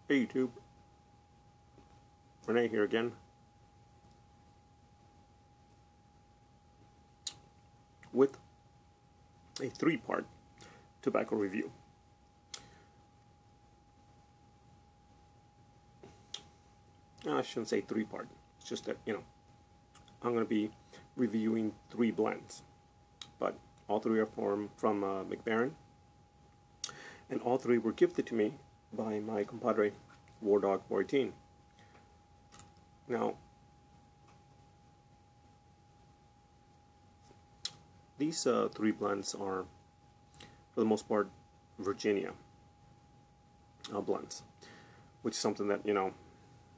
Hey YouTube, Renee here again. With a three-part tobacco review. I shouldn't say three-part, it's just that, I'm going to be reviewing three blends. But all three are from MacBaren, and all three were gifted to me by my compadre, Wardog418. Now, these three blends are, for the most part, Virginia blends, which is something that,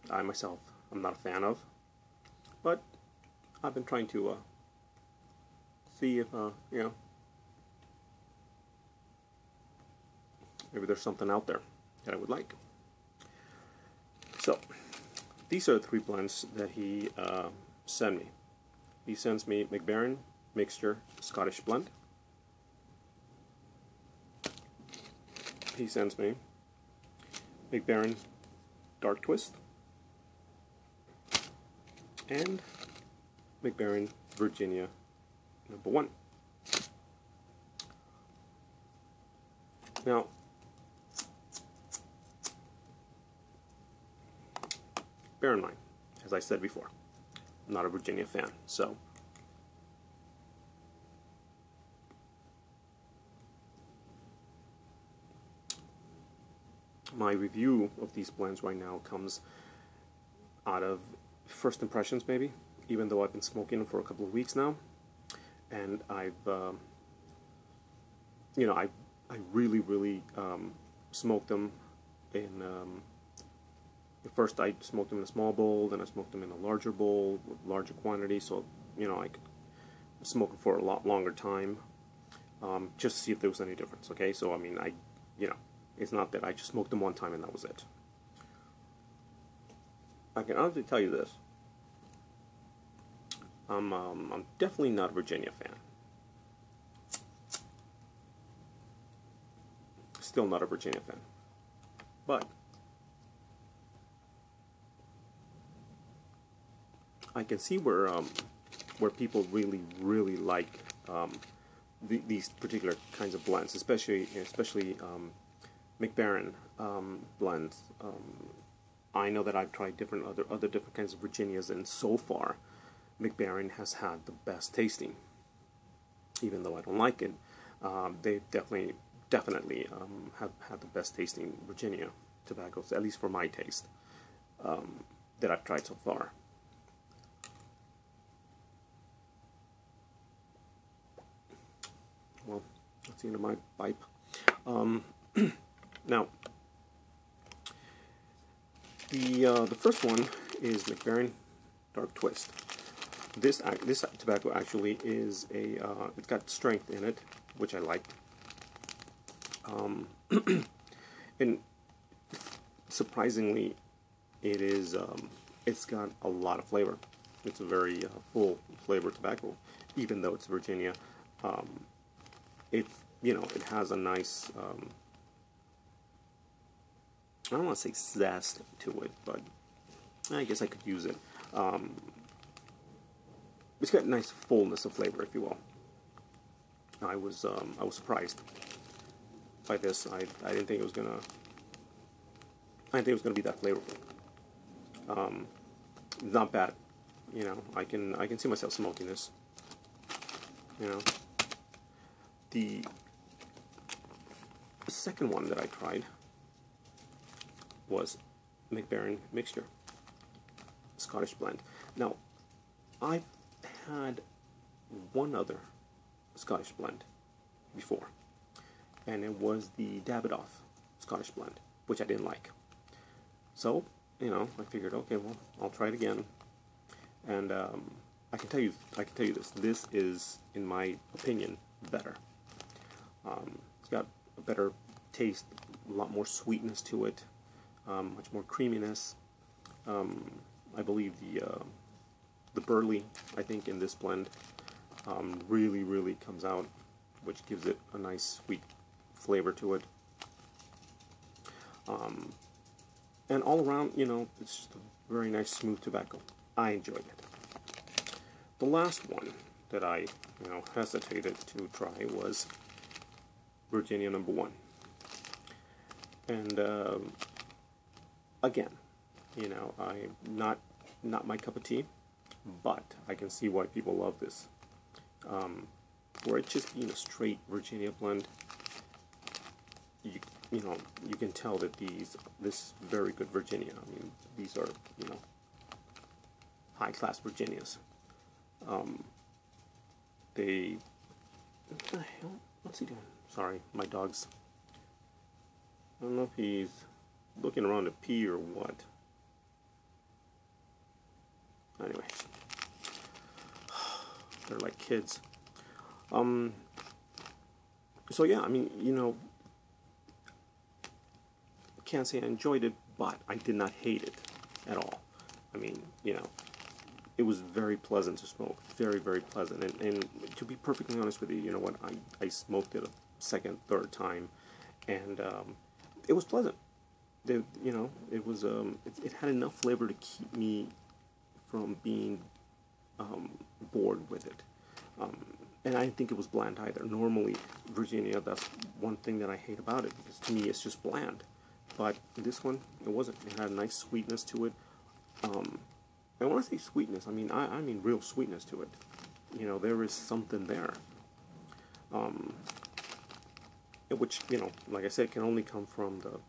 I myself am not a fan of, but I've been trying to see if, maybe there's something out there that I would like. So, these are the three blends that he sent me. He sends me MacBaren Mixture Scottish Blend. He sends me MacBaren Dark Twist and MacBaren Virginia number 1. Now, bear in mind, as I said before, I'm not a Virginia fan, so my review of these blends right now comes out of first impressions, maybe, even though I've been smoking them for a couple of weeks now, and I really smoked them in. First, I smoked them in a small bowl, then I smoked them in a larger bowl with larger quantity, so I could smoke them for a lot longer time, just to see if there was any difference. Okay, so I mean, it's not that I just smoked them one time and that was it. I can honestly tell you this: I'm definitely not a Virginia fan. Still not a Virginia fan, but I can see where people really like these particular kinds of blends, especially MacBaren blends. I know that I've tried other different kinds of Virginias, and so far, MacBaren has had the best tasting. Even though I don't like it, they definitely have had the best tasting Virginia tobaccos, at least for my taste, that I've tried so far. Well, that's the end of my pipe. Now, the first one is MacBaren Dark Twist. This tobacco actually is it's got strength in it, which I like. And surprisingly, it's got a lot of flavor. It's a very full flavor tobacco, even though it's Virginia. It has a nice, I don't want to say zest to it, but I guess I could use it. It's got a nice fullness of flavor, if you will. I was surprised by this. I didn't think it was gonna. I didn't think it was gonna be that flavorful. Not bad. I can see myself smoking this. The second one that I tried was MacBaren Mixture Scottish Blend. Now, I've had one other Scottish blend before, and it was the Davidoff Scottish Blend, which I didn't like. So, I figured, okay, well, I'll try it again, and I can tell you this. This is, in my opinion, better. It's got a better taste, a lot more sweetness to it, much more creaminess. I believe the burley, I think, in this blend really comes out, which gives it a nice sweet flavor to it. And all around, you know, it's just a very nice, smooth tobacco. I enjoyed it. The last one that I, you know, hesitated to try was Virginia No. 1. And again, you know, not my cup of tea, but I can see why people love this. For it just being a straight Virginia blend, you know, you can tell that this is very good Virginia. I mean, these are, you know, high-class Virginias. They, what the hell? What's he doing? Sorry, my dog's, I don't know if he's looking around to pee or what. Anyways, they're like kids. So yeah, I mean, you know, can't say I enjoyed it, but I did not hate it at all. I mean, you know, it was very pleasant to smoke, very, very pleasant. And to be perfectly honest with you, you know what, I smoked it a second, third time, and it was pleasant. You know, it was it had enough flavor to keep me from being bored with it. And I didn't think it was bland either. Normally, Virginia, that's one thing that I hate about it, because to me it's just bland. But this one, it wasn't. It had a nice sweetness to it. And when I say sweetness, I mean real sweetness to it. You know, there is something there. Which, you know, like I said, can only come from the,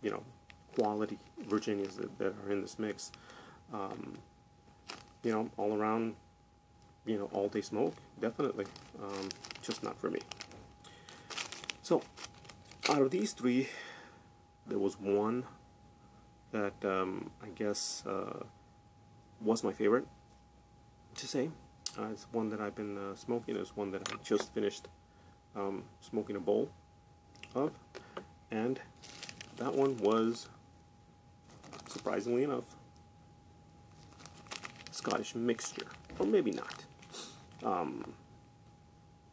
you know, quality Virginias that are in this mix. You know, all around, you know, all day smoke, definitely. Just not for me. So, out of these three, there was one that I guess was my favorite to say. It's one that I've been smoking. It's one that I just finished smoking a bowl of, and that one was, surprisingly enough, Scottish mixture, or maybe not.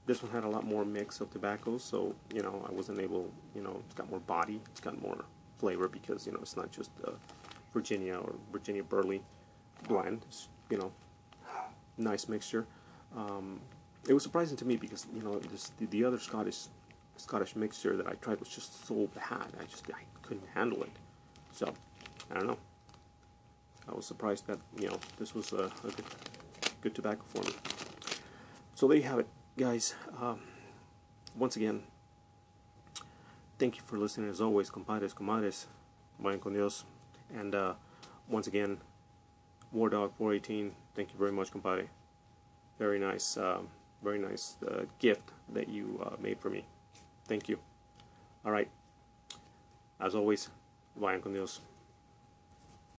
This one had a lot more mix of tobaccos, so, you know, I wasn't able, you know, it's got more body, it's got more flavor, because, you know, it's not just Virginia or Virginia Burley blend. It's, you know, nice mixture. It was surprising to me because, you know, the other Scottish mixture that I tried was just so bad. I couldn't handle it. So, I don't know. I was surprised that, you know, this was a good tobacco for me. So there you have it, guys. Once again, thank you for listening as always, compadres, comadres. Vayan con Dios. And once again, Wardog418, thank you very much, compadre. Very nice gift that you made for me. Thank you. All right. As always, vayan con Dios.